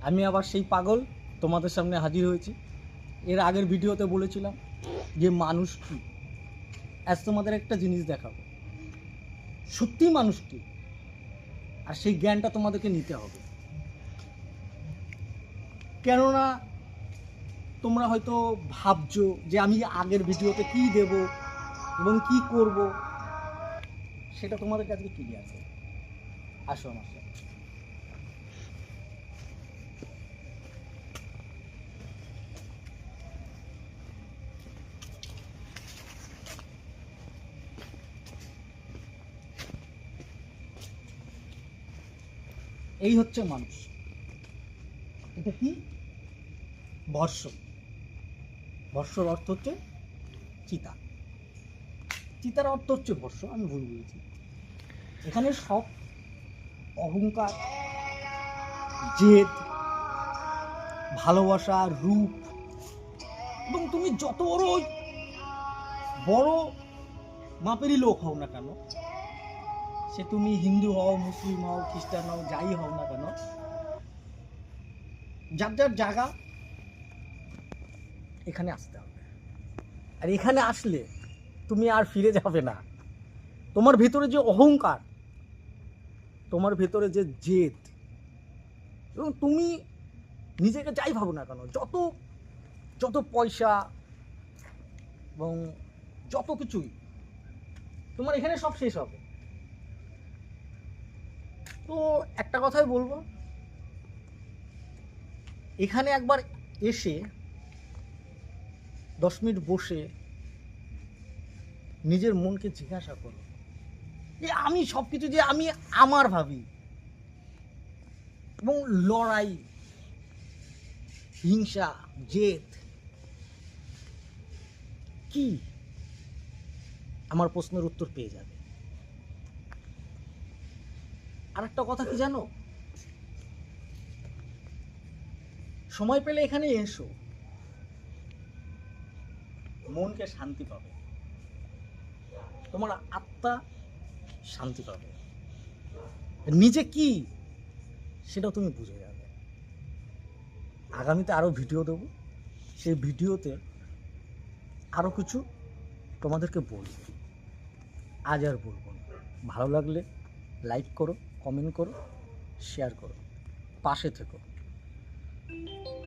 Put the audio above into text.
আমি আবার সেই পাগল তোমাদের সামনে হাজির হয়েছি। এর আগের ভিডিওতে বলেছিলাম যে মানুষ কি, আজ তোমাদের একটা জিনিস দেখাবো সত্যি মানুষ কি, আর সেই জ্ঞানটা তোমাদেরকে নিতে হবে। কেননা তোমরা হয়তো ভাবছো যে আমি আগের ভিডিওতে কি দেব এবং কি করব, সেটা তোমাদের কাছে ক্লিয়ার করব। আসো আমার সাথে। এই হচ্ছে মানুষ। এটা কি? বর্ষ। বর্ষর অর্থ হচ্ছে চিতা। চিতার অর্থ হচ্ছে বর্ষ, আমি ভুল বলেছি। এখানে সব অহংকার, জেদ, ভালোবাসা, রূপ, এবং তুমি যত বড় মাপেরই লোক হও না কেন, সে তুমি হিন্দু হও, মুসলিম হও, খ্রিস্টান হও, যাই হও না কেন, যার যার জায়গা এখানে আসতে হবে। আর এখানে আসলে তুমি আর ফিরে যাবে না। তোমার ভেতরে যে অহংকার, তোমার ভেতরে যে জেদ, এবং তুমি নিজেকে যাই ভাবো না কেন, যত যত পয়সা এবং যত কিছুই, তোমার এখানে সব শেষ হবে। তো একটা কথাই বলবো, এখানে একবার এসে 10 মিনিট বসে নিজের মনকে জিজ্ঞাসা করো যে আমি সব কিছু যে আমি আমার ভাবি, এবং লড়াই, হিংসা, জেদ কি, আমার প্রশ্নের উত্তর পেয়ে যাবে। আর একটা কথা কি জানো, সময় পেলে এখানে এসো, মনকে শান্তি পাবে, তোমার আত্মা শান্তি পাবে, নিজে কি সেটাও তুমি বুঝে যাবে। আগামীতে আরও ভিডিও দেবো, সেই ভিডিওতে আরও কিছু তোমাদেরকে বলবো। আজ আর বলবো না। ভালো লাগলে লাইক করো, কমেন্ট করো, শেয়ার করো, পাশে থেকো।